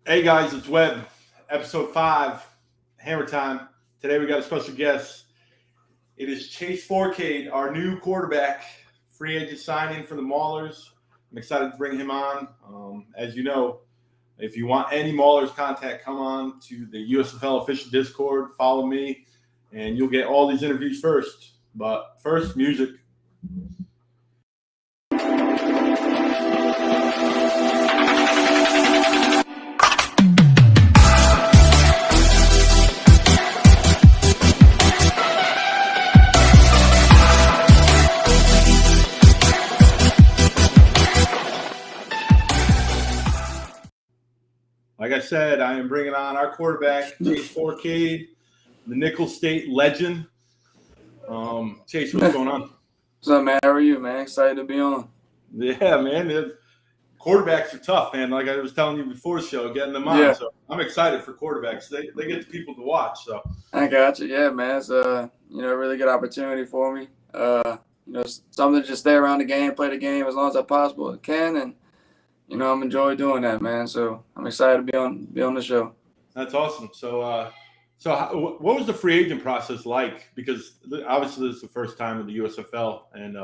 Hey guys, it's Webb, episode 5, Hammer Time. Today we got a special guest. It is Chase Fourcade, our new quarterback, free agent signing for the Maulers. I'm excited to bring him on. As you know, if you want any Maulers contact, come on to the USFL official Discord, follow me, and you'll get all these interviews first. But first, music. Like I said, I am bringing on our quarterback, Chase Fourcade, the Nicholls State legend. Chase, what's going on? What's up, man? How are you, man? Excited to be on. Yeah, man. Quarterbacks are tough, man. Like I was telling you before the show, getting them on. Yeah. So I'm excited for quarterbacks. They get the people to watch. So I got you. Yeah, man. It's a really good opportunity for me. Something to just stay around the game, play the game as long as I possibly can, and I'm enjoying doing that, man. So I'm excited to be on the show. That's awesome. So what was the free agent process like? Because obviously this is the first time in the USFL, and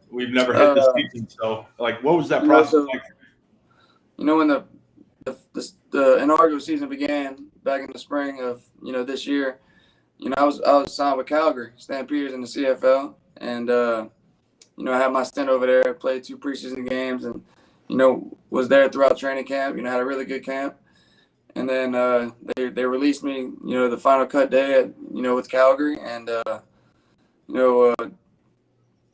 we've never hit this season. So what was that process like? When the inaugural season began back in the spring of this year, I was signed with Calgary Stampeders in the CFL, and I had my stint over there, played 2 preseason games, and was there throughout training camp. Had a really good camp, and then they released me. The final cut day with Calgary, and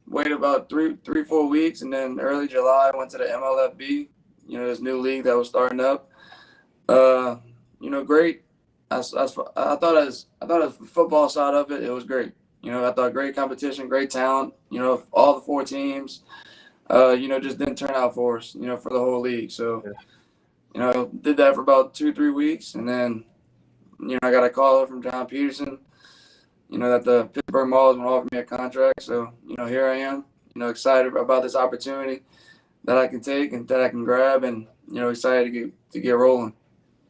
waited about 3-4 weeks, and then early July I went to the MLFB. This new league that was starting up. Great. I thought as the football side of it, it was great. I thought great competition, great talent. All the 4 teams. Just didn't turn out for us, for the whole league. So, did that for about 2-3 weeks. And then, I got a call from John Peterson, that the Pittsburgh Maulers would offer me a contract. So, here I am, excited about this opportunity that I can take and that I can grab, and, excited to get rolling.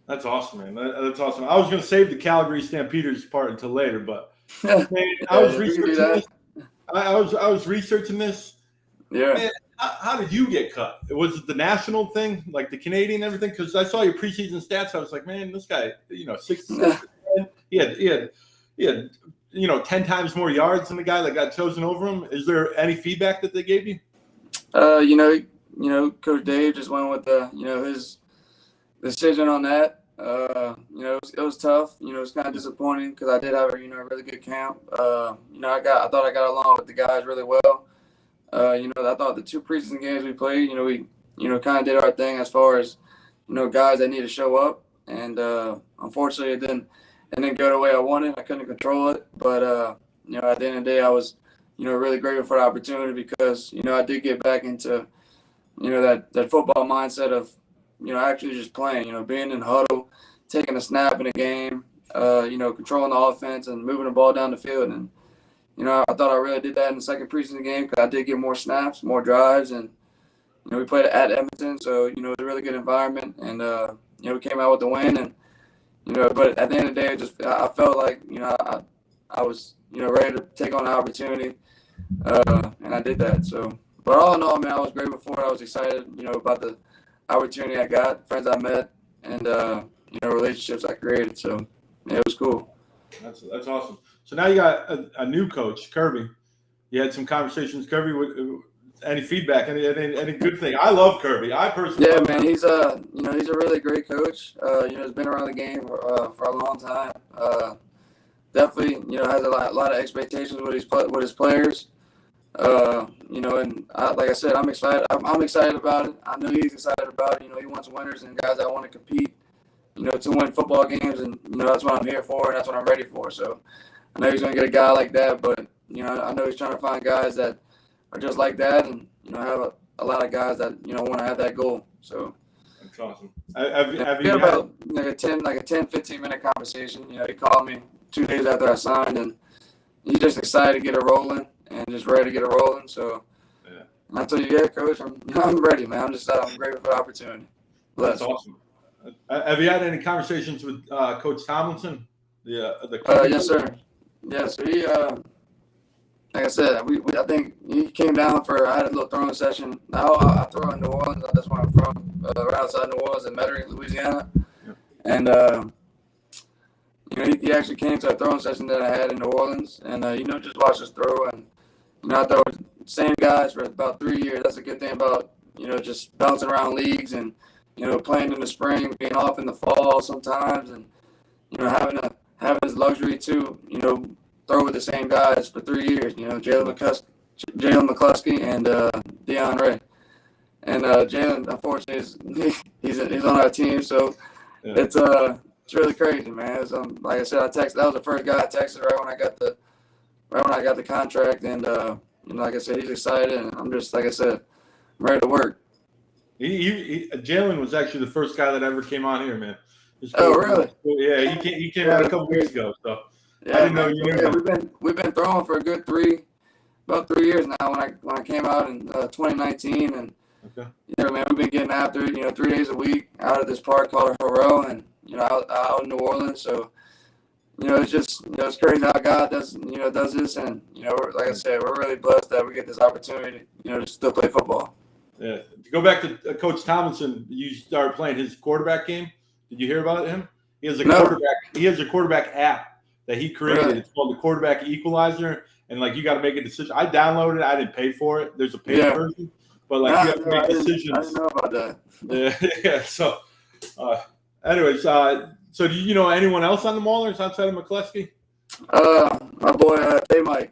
That's awesome, man. That's awesome. I was going to save the Calgary Stampeders part until later, but man, I was researching this. I was researching this. Yeah. Man, how did you get cut? Was it the national thing, like the Canadian and everything? Because I saw your preseason stats. I was like, man, this guy, 66. He had 10 times more yards than the guy that got chosen over him. Is there any feedback that they gave you? Coach Dave just went with his decision on that. It was tough. It was kind of disappointing because I did have a really good camp. I thought I got along with the guys really well. I thought the 2 preseason games we played, we kind of did our thing as far as guys that need to show up, and unfortunately it didn't go the way I wanted. I couldn't control it, but at the end of the day I was really grateful for the opportunity because I did get back into that football mindset of actually just playing, being in huddle, taking a snap in a game, controlling the offense and moving the ball down the field. And I thought I really did that in the second preseason game because I did get more snaps, more drives, and we played at Edmonton, so it was a really good environment, and we came out with the win, and but at the end of the day, I felt like I was ready to take on the opportunity, and I did that. So, but all in all, man, I was grateful for it. I was excited, about the opportunity I got, friends I met, and relationships I created. So it was cool. That's awesome. So now you got a new coach, Kirby. You had some conversations, Kirby. Any feedback? Any good thing? I love Kirby. I personally. Yeah, man. He's a really great coach. He's been around the game for a long time. Definitely, has a lot of expectations with his players. And like I said, I'm excited. I'm excited about it. I know he's excited about it. He wants winners and guys that want to compete. To win football games, and that's what I'm here for, and that's what I'm ready for. So I know he's going to get a guy like that, but I know he's trying to find guys that are just like that, and have a lot of guys that want to have that goal. So that's awesome. Have you had about like a 10-15 minute conversation? He called me 2 days after I signed, and he's just excited to get it rolling and just ready to get it rolling. So I told you, yeah, coach, I'm ready, man. I'm grateful for the opportunity. That's awesome. Have you had any conversations with Coach Tomlinson? The coach? Yes, sir. Yeah, so he, like I said, I think he came down for. I had a little throwing session. I throw in New Orleans. That's where I'm from, right outside New Orleans in Metairie, Louisiana. Yeah. And he actually came to a throwing session that I had in New Orleans, and just watched us throw. And I throw the same guys for about 3 years. That's a good thing about just bouncing around leagues and playing in the spring, being off in the fall sometimes, and having this luxury to throw with the same guys for 3 years. Jalen McCluskey and Deion Ray. And Jalen, unfortunately, he's on our team, so it's really crazy, man. It's, like I said, that was the first guy I texted right when I got the contract, and like I said, he's excited, and I'm just, like I said, I'm ready to work. Jalen was actually the first guy that ever came on here, man. Oh, really? Yeah, he came out a couple weeks ago, so yeah, I didn't know you knew him. We've been throwing for a good about 3 years now. When I came out in 2019, and man, we've been getting after it. 3 days a week out at this park called Hero, and out in New Orleans. So it's just it's crazy how God does this, and like I said, we're really blessed that we get this opportunity to still play football. Yeah. To go back to Coach Tomlinson, you started playing his quarterback game. Did you hear about him? He has a quarterback app that he created. Really? It's called the Quarterback Equalizer, and you got to make a decision. I downloaded it. I didn't pay for it. There's a paid version, but you have to make decisions. I didn't know about that. Yeah. So, anyways, so do you know anyone else on the Maulers outside of McCluskey? My boy, Mike.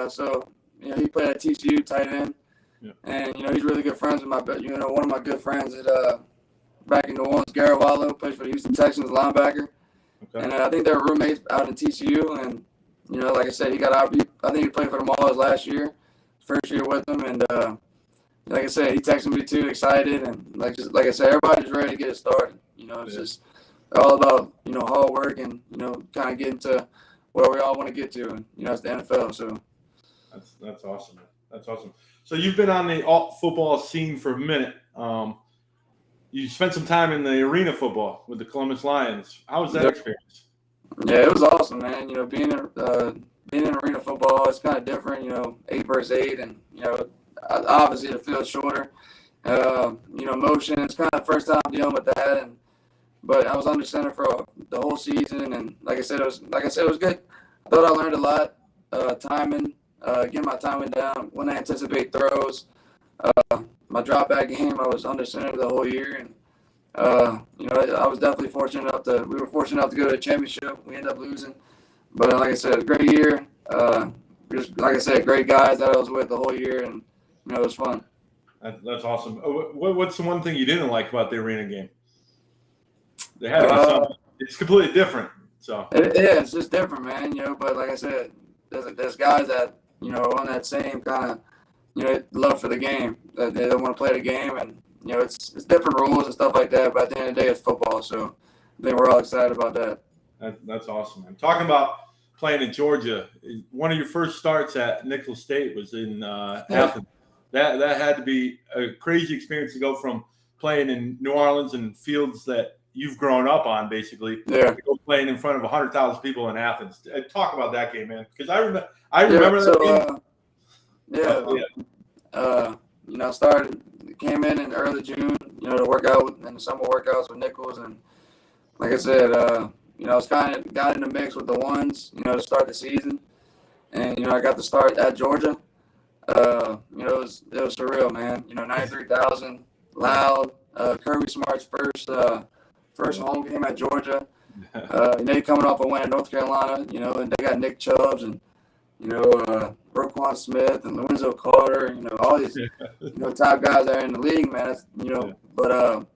So he played at TCU tight end. Yeah. And he's really good friends with one of my good friends at back in New Orleans, Garrett Wallow, plays for the Houston Texans, linebacker. Okay. And I think they were roommates out in TCU. And like I said, he got out. I think he played for the Maulers last year, first year with them. And like I said, he texted me too, excited, and like I said, everybody's ready to get it started. It's just all about hard work and kind of getting to where we all want to get to, and it's the NFL. So that's awesome, man. That's awesome. So you've been on the football scene for a minute. You spent some time in the arena football with the Columbus Lions. How was that experience? Yeah, it was awesome, man. Being in arena football, it's kind of different. 8 versus 8, and obviously the field's shorter. Motion. It's kind of the first time dealing with that, but I was under center for the whole season, and like I said, it was good. I thought I learned a lot. Timing, getting my timing down, when I anticipate throws. My drop back game, I was under center the whole year, and I was definitely fortunate enough we were fortunate enough to go to the championship. We ended up losing, but like I said, it was a great year. Just like I said, great guys that I was with the whole year, and it was fun. That's awesome. What's the one thing you didn't like about the arena game? They had to be something. It's completely different. So it's just different, man. But like I said, there's guys that on that same kind of love for the game. That they don't want to play the game, and it's different rules and stuff like that. But at the end of the day, it's football. So I think we're all excited about that. That's awesome, man. Talking about playing in Georgia, one of your first starts at Nicholls State was in Athens. That had to be a crazy experience to go from playing in New Orleans and fields that you've grown up on, basically, to go playing in front of 100,000 people in Athens. Talk about that game, man, because I remember that game. Came in early June, to work out in the summer workouts with Nicholls, and like I said, I was kind of got in the mix with the ones, to start the season, and I got to start at Georgia. It was surreal, man. 93,000, loud. Kirby Smart's first home game at Georgia. They coming off a win in North Carolina, and they got Nick Chubbs and Roquan Smith and Lorenzo Carter, all these top guys that are in the league, man. But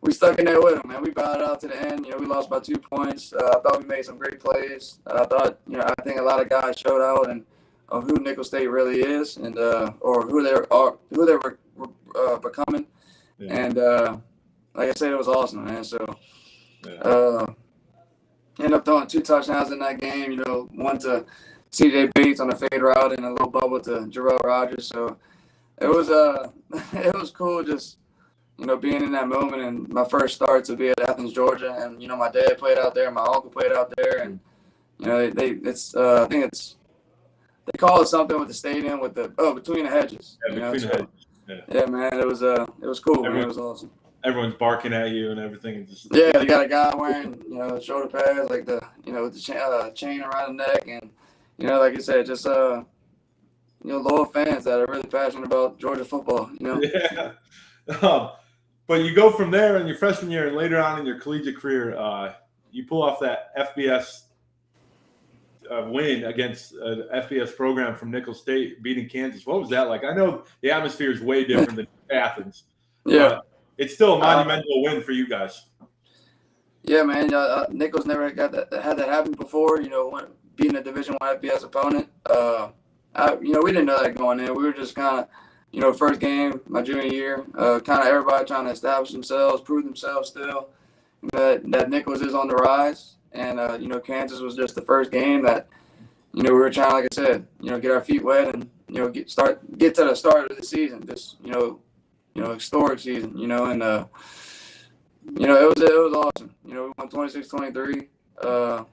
we stuck in there with them, man. We bowed out to the end. We lost by 2 points. I thought we made some great plays. I think a lot of guys showed out and of who Nicholls State really is, and or who they were becoming. Yeah. And like I said, it was awesome, man. So ended up throwing 2 touchdowns in that game. One to C.J. Bates on a fade route and a little bubble to Jarrell Rogers. So it was cool, just being in that moment and my first start to be at Athens, Georgia, and my dad played out there, my uncle played out there, and I think they call it something with the stadium with the between the hedges. Yeah, between the hedges. Yeah, man, it was cool. Man, it was awesome. Everyone's barking at you and everything. And just they got a guy wearing shoulder pads like the with the chain around the neck, and like I said, just loyal fans that are really passionate about Georgia football. Yeah. But you go from there in your freshman year and later on in your collegiate career, you pull off that FBS win against an FBS program from Nicholls State, beating Kansas. What was that like? I know the atmosphere is way different than Athens. Yeah. It's still a monumental win for you guys. Yeah, man. Nicholls never had that happen before, being a Division I FBS opponent. We didn't know that going in. We were just kind of, first game my junior year, kind of everybody trying to establish themselves, prove themselves still, that Nicholls is on the rise. And, Kansas was just the first game that, we were trying, like I said, get our feet wet and, get to the start of the season, just, historic season, and, it was awesome. We won 26-23, a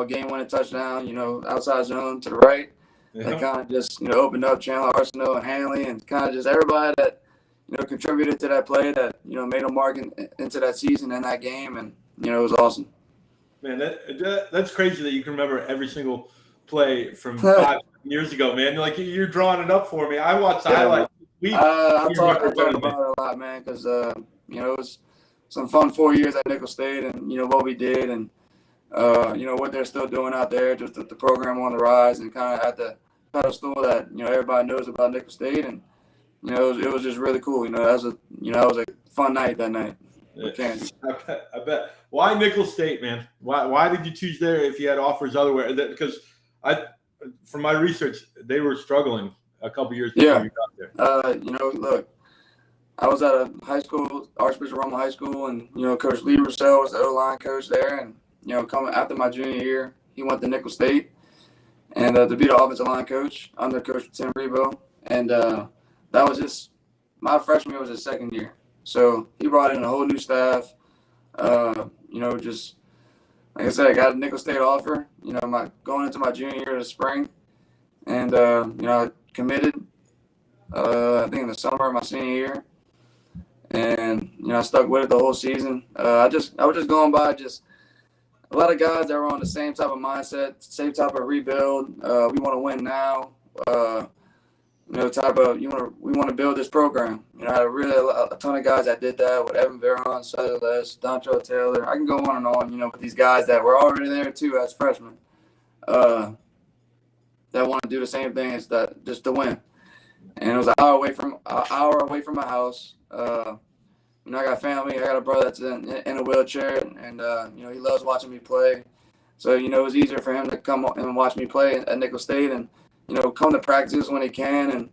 game-winning touchdown, outside zone to the right. That kind of just, opened up Chandler Arsenal and Hanley and kind of just everybody that, contributed to that play that, made a mark into that season and that game. And, it was awesome. Man, that's crazy that you can remember every single play from 5 years ago, man. Like, you're drawing it up for me. I watched the highlights. I talk about it a lot, man, because, it was some fun 4 years at Nicholls State and, what we did and, what they're still doing out there, just the program on the rise and kind of at the pedestal that, everybody knows about Nicholls State. And, it was just really cool. That was a fun night that night. I bet. Why Nicholls State, man? Why did you choose there if you had offers elsewhere? Because from my research, they were struggling a couple years before you got there. Look, I was at a high school, Archbishop Roman High School, and Coach Lee Rousseau was the O-line coach there, and coming after my junior year, he went to Nicholls State, and to be the offensive line coach under Coach Tim Rebo, and that was just my freshman year was his second year, so he brought in a whole new staff. Just like I said, I got a Nicholls State offer. Going into my junior year in the spring, and I committed. I think in the summer of my senior year, and I stuck with it the whole season. I was just going by just a lot of guys that were on the same type of mindset, same type of rebuild. We want to win now. We want to build this program. I had a ton of guys that did that with Evan Veron, Suttles, Dontrell Taylor. I can go on and on, with these guys that were already there too as freshmen. That want to do the same thing as that, just to win. And it was an hour away from my house. I got family. I got a brother that's in a wheelchair, and he loves watching me play. So it was easier for him to come and watch me play at Nicholls State, and come to practice when he can, and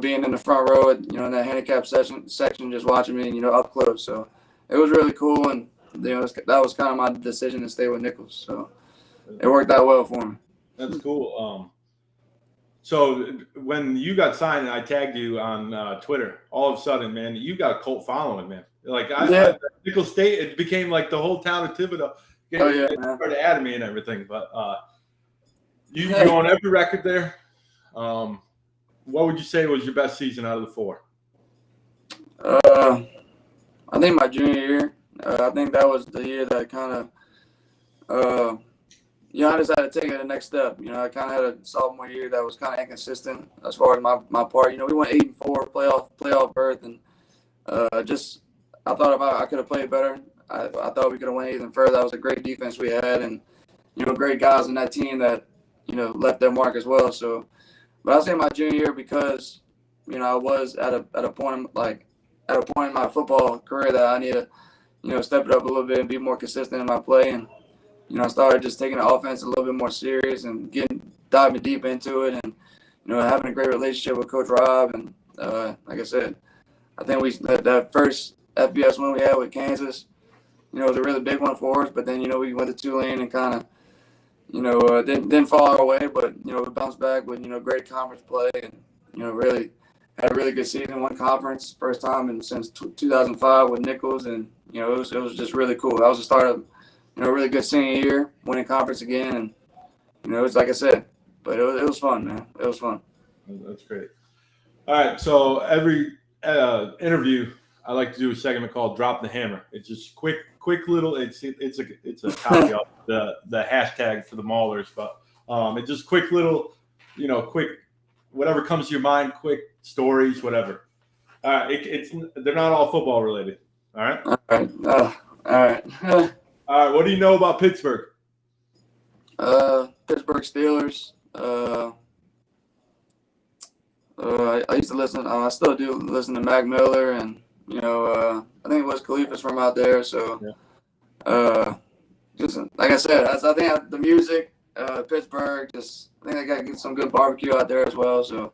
being in the front row at in that handicap section, just watching me, up close. So it was really cool, and that was kind of my decision to stay with Nicholls. So it worked out well for me. That's cool. So when you got signed and I tagged you on Twitter, all of a sudden, man, you got a cult following, man. Like Nicholls State, it became like the whole town of Thibodaux. They started adding me and everything. But you're on every record there. What would you say was your best season out of the 4? I think my junior year. I think that was the year that kind of I decided to take it the next step. I kind of had a sophomore year that was kind of inconsistent as far as my part. We went 8-4, playoff berth, and I thought I could have played better. I thought we could have went even further. That was a great defense we had, and great guys in that team that left their mark as well. So, but I say my junior year because I was at a point in my football career that I need to step it up a little bit and be more consistent in my play. And I started just taking the offense a little bit more serious and diving deep into it, and having a great relationship with Coach Rob. And like I said, I think that first FBS win we had with Kansas, was a really big one for us. But then we went to Tulane and kind of didn't fall our way, but we bounced back with great conference play and really had a really good season, won conference, first time since 2005 with Nicholls, and it was just really cool. That was the start of a really good senior year, winning conference again, and it was like I said, but it was fun, man. It was fun. That's great. All right, so every interview, I like to do a segment called "Drop the Hammer." It's just quick little. It's a copy of the hashtag for the Maulers, but it's just quick little, quick whatever comes to your mind, quick stories, whatever. All right, they're not all football related. All right. All right. All right. All right. What do you know about Pittsburgh? Pittsburgh Steelers. I used to listen. I still do listen to Mac Miller, and I think Wes Khalifa's from out there. So, just like I said, I think the music, Pittsburgh. I think they got to get some good barbecue out there as well. So,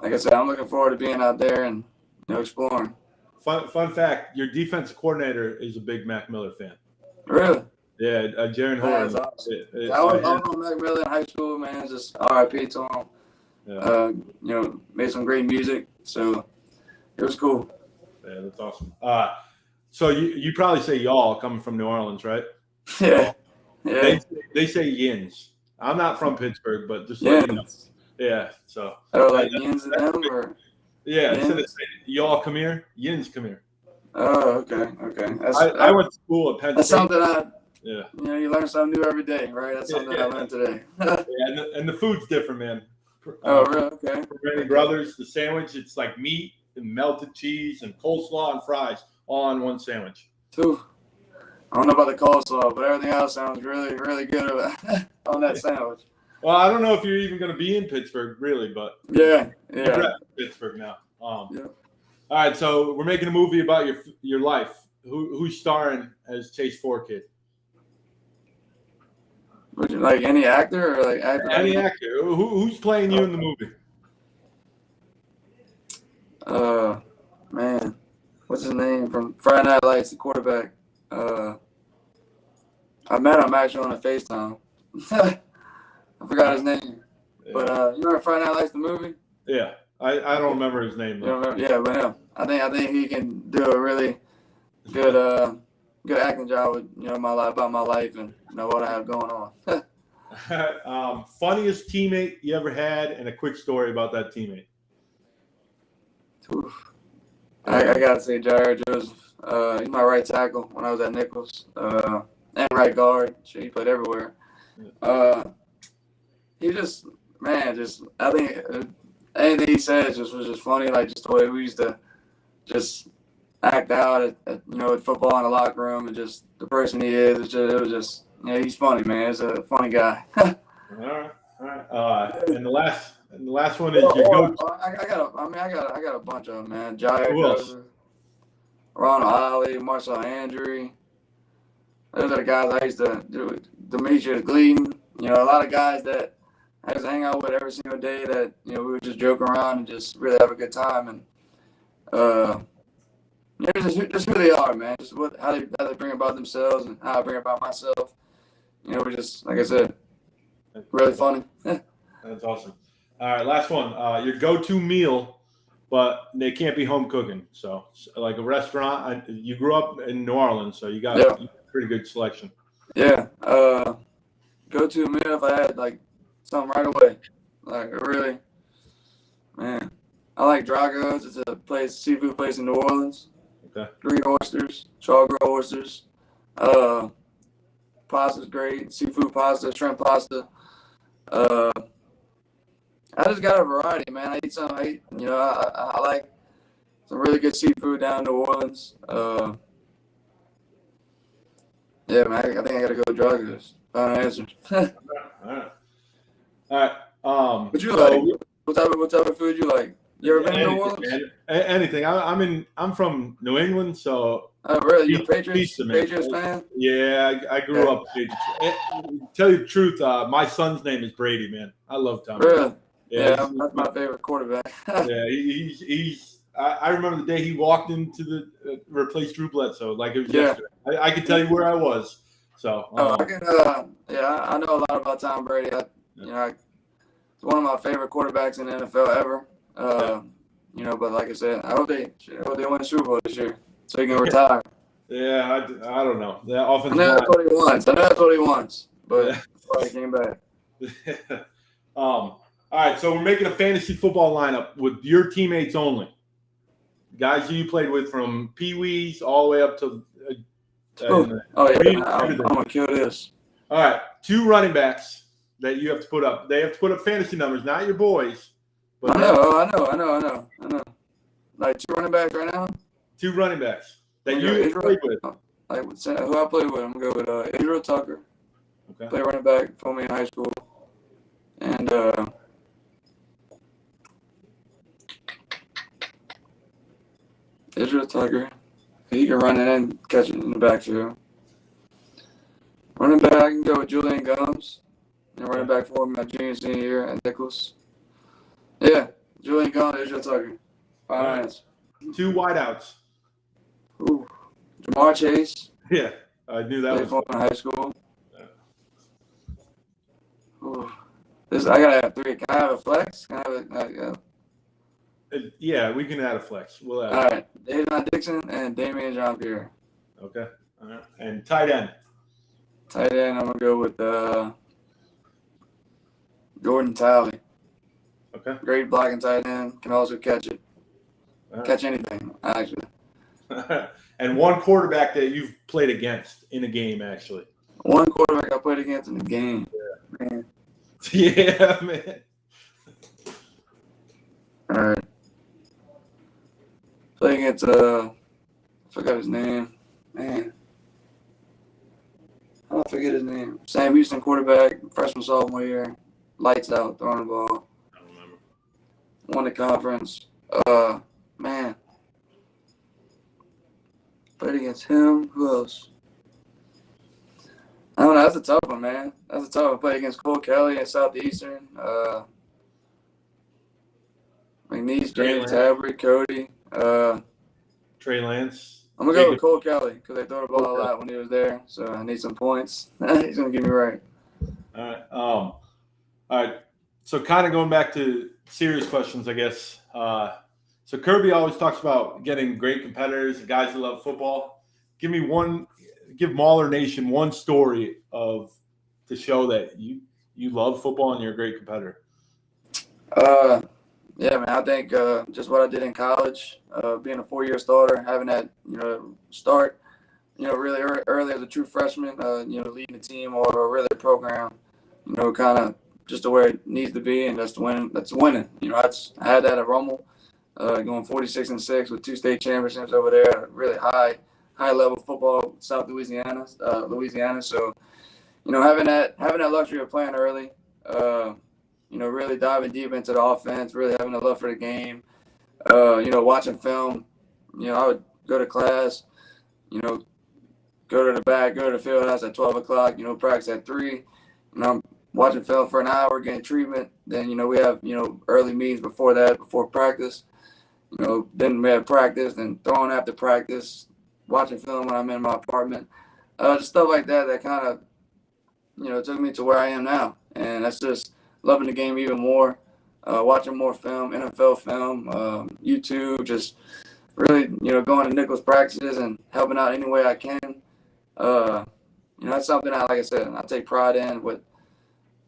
like I said, I'm looking forward to being out there and exploring. Fun fact: your defensive coordinator is a big Mac Miller fan. Really? Yeah, Jaron Horn. Awesome. I was on Mac Miller in high school, man. Just R.I.P. to him. Yeah. Made some great music, so it was cool. Yeah, that's awesome. So you probably say y'all coming from New Orleans, right? Yeah. Yeah. They say yins. I'm not from Pittsburgh, but just yeah. Yeah. So. Oh, like yins and them, or? Yeah. Instead of saying y'all come here, yins come here. Oh, okay. I went to school at Penn State. That's something Yeah. You learn something new every day, right? That's something I learned today. Yeah, and the food's different, man. Oh, really? Okay. For Randy Brothers, the sandwich, it's like meat and melted cheese and coleslaw and fries all on one sandwich. Ooh. I don't know about the coleslaw, but everything else sounds really, really good on that sandwich. Well, I don't know if you're even going to be in Pittsburgh, really, but yeah. You're at Pittsburgh now. Yeah. All right, so we're making a movie about your life. Who's starring as Chase Fourcade? Would you like any actor or like actor? Any actor. Who's playing you in the movie? Man, what's his name from Friday Night Lights? The quarterback. I met him actually on a FaceTime. I forgot his name, but you remember Friday Night Lights, the movie? Yeah, I don't remember his name though. Yeah, but him. I think he can do a really good acting job with my life, about my life, and what I have going on. Funniest teammate you ever had, and a quick story about that teammate. Oof. I gotta say Jared Joseph. He's my right tackle when I was at Nicholls, and right guard. He played everywhere. He just I think anything he said was just funny. Like just the way we used to just act out at football in the locker room, and just the person he is. It was just he's funny, man. He's a funny guy. All right. And the last one is your go-to. I got a bunch of them, man. Jair, Ronald Ollie, Marcel Andrew. Those are the guys I used to do. Demetrius Gleaton. A lot of guys that I used to hang out with every single day. That we would just joke around and just really have a good time. And just who they are, man. Just how they bring about themselves and how I bring about myself. We're just, like I said, really funny. That's awesome. All right, last one. Your go-to meal, but they can't be home cooking. So like a restaurant. You grew up in New Orleans, so you got a pretty good selection. Yeah. Go-to meal if I had like something right away. Like really, man. I like Drago's. It's a seafood place in New Orleans. Okay. Green oysters, char-grilled oysters. Pasta's great. Seafood pasta, shrimp pasta. I just got a variety, man. I eat I like some really good seafood down in New Orleans. Yeah, man. I think I gotta go with Drago's. Final answer. All right. What you like? What type of food you like? You ever been to New Orleans? Anything. I'm from New England, so. Oh, really? You a Patriots fan? Yeah, I grew up Patriots. Tell you the truth, my son's name is Brady, man. I love Tom. Really? Yeah, that's my favorite quarterback. Yeah, he's. I remember the day he walked into the replaced Drew Bledsoe, like it was yesterday. I could tell you where I was. So. I know a lot about Tom Brady. He's one of my favorite quarterbacks in the NFL ever. But like I said, I hope they win the Super Bowl this year so he can retire. Yeah, I don't know. That offensive I know line. that's what he wants, but that's why he came back. All right, so we're making a fantasy football lineup with your teammates only. Guys who you played with from Pee-wees all the way up to I'm going to kill this. All right, 2 running backs that you have to put up. They have to put up fantasy numbers, not your boys. But I know. Like 2 running backs right now? 2 running backs that you played with. Like who I played with, I'm going to go with Israel Tucker. Okay. Played running back for me in high school. And Israel Tucker. He can run it and catch it in the backfield. Running back, I can go with Julian Gums. And running back for me my junior, senior year at Nicholls. Yeah, Julian Gums, Israel Tucker. 5 minutes. 2 wideouts. Ooh. Jamar Chase. Yeah, I knew that was in high school. Ooh. I gotta have 3. Can I have a flex? Can I have yeah, we can add a flex. We'll add. All right, David Dixon and Damian Jean-Pierre. Okay. All right. And tight end. Tight end, I'm gonna go with Jordan Talley. Okay. Great blocking tight end. Can also catch it. Right. Catch anything, actually. And 1 quarterback that you've played against in a game, actually. 1 quarterback I played against in the game. Yeah, man. Yeah, man. All right. Playing against I forgot his name. Man. How do I forget his name? Sam Houston quarterback, freshman, sophomore year. Lights out, throwing the ball. I don't remember. Won the conference. Man. Played against him. Who else? I don't know. That's a tough one, man. That's a tough one. Played against Cole Kelly in Southeastern. McNeese, James, Tabry, Cody. Trey Lance. I'm going to go with Cole Kelly because they throw the ball a lot when he was there. So I need some points. He's going to get me right. All right. All right. So kind of going back to serious questions, I guess. So Kirby always talks about getting great competitors, guys that love football. Give Mauler Nation one story to show that you love football and you're a great competitor. Yeah, man, I think just what I did in college, being a 4-year starter, having that, start, really early as a true freshman, leading the team or really a program, kind of just to where it needs to be, and that's winning. I had that at Rummel, going 46-6 with 2 state championships over there, really high level football, South Louisiana. So, having that luxury of playing early, really diving deep into the offense, really having a love for the game, watching film. I would go to class, go to the back, go to the field house at 12 o'clock, practice at 3. I'm watching film for an hour, getting treatment. Then, we have, early meetings before that, before practice. Then we have practice, then throwing after practice, watching film when I'm in my apartment. Just stuff like that kind of, took me to where I am now. And that's just loving the game even more, watching more film, NFL film, YouTube, just really, going to Nicholls practices and helping out any way I can. That's something like I said, I take pride in with,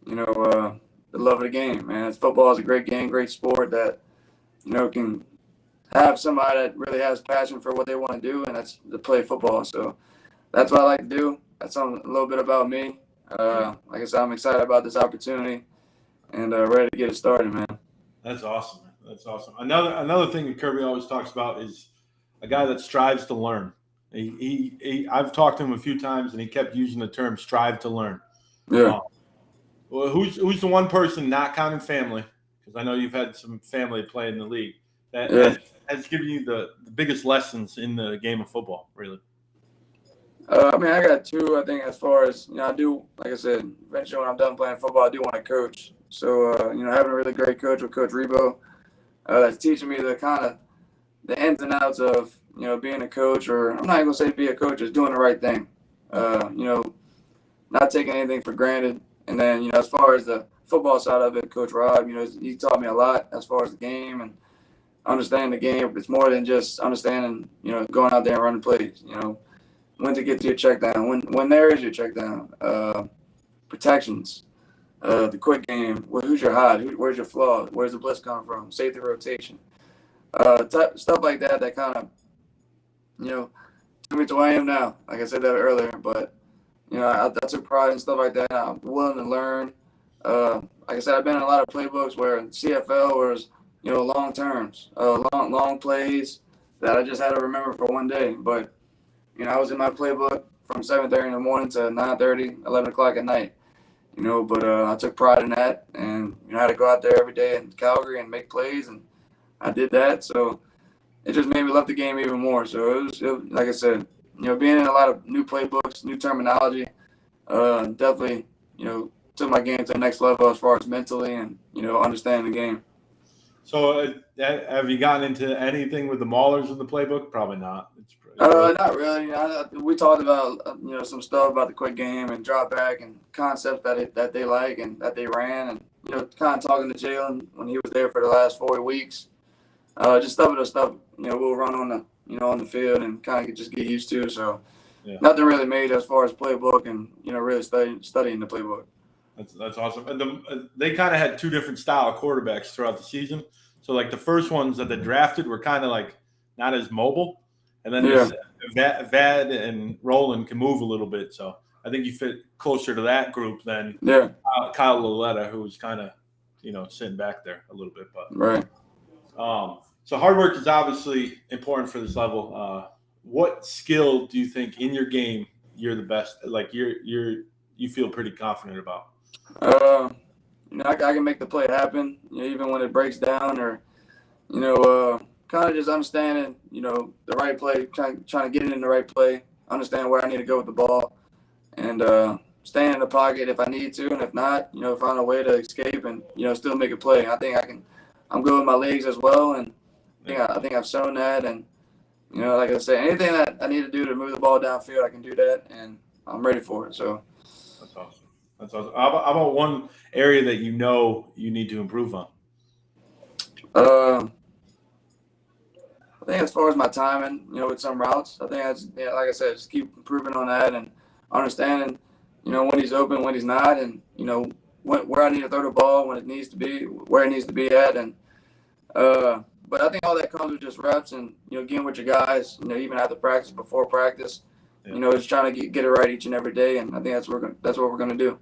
the love of the game, man. Football is a great game, great sport that, can have somebody that really has passion for what they want to do, and that's to play football. So that's what I like to do. That's a little bit about me. Like I said, I'm excited about this opportunity and ready to get it started, man. That's awesome, man. That's awesome. Another thing that Kirby always talks about is a guy that strives to learn. I've talked to him a few times, and he kept using the term "strive to learn." Yeah. Well, who's the one person, not counting family, because I know you've had some family play in the league, that has given you the biggest lessons in the game of football, really? I got 2. I think as far as I do, like I said, eventually when I'm done playing football, I do want to coach. So having a really great coach with Coach Rebo, that's teaching me the ins and outs of being a coach, or I'm not even gonna say be a coach, just doing the right thing. Not taking anything for granted. And then as far as the football side of it, Coach Rob, he taught me a lot as far as the game and understanding the game. It's more than just understanding, going out there and running plays. When to get to your check down, when there is your check down, protections, the quick game. Who's your hide? Where's your flaw? Where's the blitz coming from? Safety rotation, stuff like that. That kind of, took me to where I am now. Like I said that earlier, but I took pride in stuff like that. I'm willing to learn. Like I said, I've been in a lot of playbooks where CFL was, long terms, long plays that I just had to remember for one day. But, I was in my playbook from 7:30 in the morning to 9:30, 11 o'clock at night. But I took pride in that, and I had to go out there every day in Calgary and make plays, and I did that. So it just made me love the game even more. So it was like I said, being in a lot of new playbooks, new terminology, definitely, took my game to the next level as far as mentally and, understanding the game. So have you gotten into anything with the Maulers in the playbook? Probably not. Not really. We talked about, some stuff about the quick game and drop back and concepts that they like and that they ran, and, kind of talking to Jalen when he was there for the last 4 weeks. Just stuff, we'll run on the field and kind of just get used to. So nothing really major as far as playbook and, really studying the playbook. That's awesome. And they kind of had two different style of quarterbacks throughout the season. So like the first ones that they drafted were kind of like not as mobile, and then Vad and Roland can move a little bit. So I think you fit closer to that group than Kyle Laletta, who was kind of sitting back there a little bit. But right. So hard work is obviously important for this level. What skill do you think in your game you're the best? Like you feel pretty confident about? I can make the play happen, even when it breaks down, or, kind of just understanding, the right play, trying to get it in the right play, understand where I need to go with the ball, and staying in the pocket if I need to, and if not, find a way to escape and, still make a play. I think I'm good with my legs as well, and I think I've shown that, and, like I said, anything that I need to do to move the ball downfield, I can do that, and I'm ready for it. So that's awesome. That's awesome. How about one area that you need to improve on? I think as far as my timing, with some routes, I think like I said, just keep improving on that and understanding, when he's open, when he's not, and where I need to throw the ball, when it needs to be, where it needs to be at, and but I think all that comes with just reps and getting with your guys, even after practice, before practice, just trying to get it right each and every day, and I think that's what we're gonna do.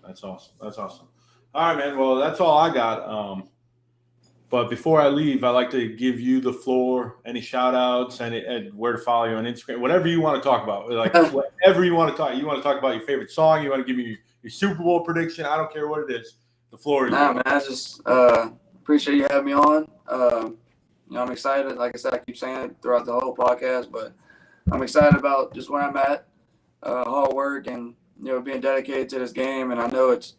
That's awesome. That's awesome. All right, man. Well, that's all I got. But before I leave, I'd like to give you the floor. Any shout outs and where to follow you on Instagram, whatever you want to talk about. Like whatever you want to talk. You want to talk about your favorite song? You want to give me your Super Bowl prediction? I don't care what it is. The floor is yours. Man. I just appreciate you having me on. I'm excited. Like I said, I keep saying it throughout the whole podcast, but I'm excited about just where I'm at. Hard work and being dedicated to this game, and I know it's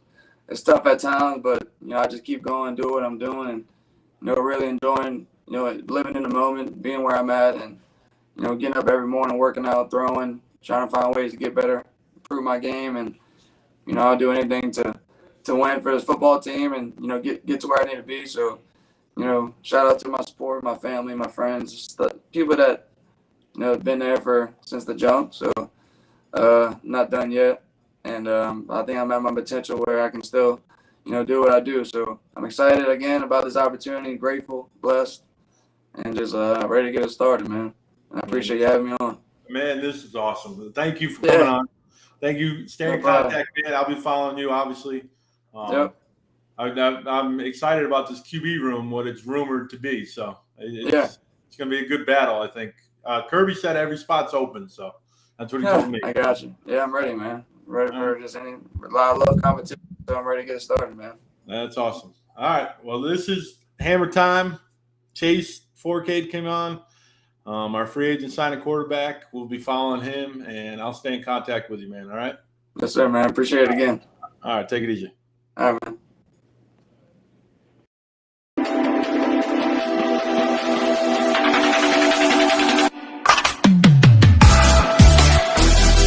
tough at times, but I just keep going, do what I'm doing, and really enjoying living in the moment, being where I'm at, and getting up every morning, working out, throwing, trying to find ways to get better, improve my game, and I'll do anything to win for this football team and get to where I need to be. So shout out to my support, my family, my friends, just the people that have been there since the jump. So not done yet. And I think I'm at my potential where I can still, do what I do. So I'm excited again about this opportunity, grateful, blessed, and just ready to get it started, man. And I appreciate you having me on. Man, this is awesome. Thank you for coming on. Thank you. Stay in contact, man. I'll be following you, obviously. Yep. I'm excited about this QB room, what it's rumored to be. So it's going to be a good battle, I think. Kirby said every spot's open, so that's what he told me. I got you. Yeah, I'm ready, man. Ready for just a lot of competition. So I'm ready to get started, man. That's awesome. All right. Well, this is Hammer Time. Chase Fourcade came on. Our free agent signing quarterback. We'll be following him, and I'll stay in contact with you, man. All right? Yes, sir, man. Appreciate it again. All right. Take it easy. All right, man.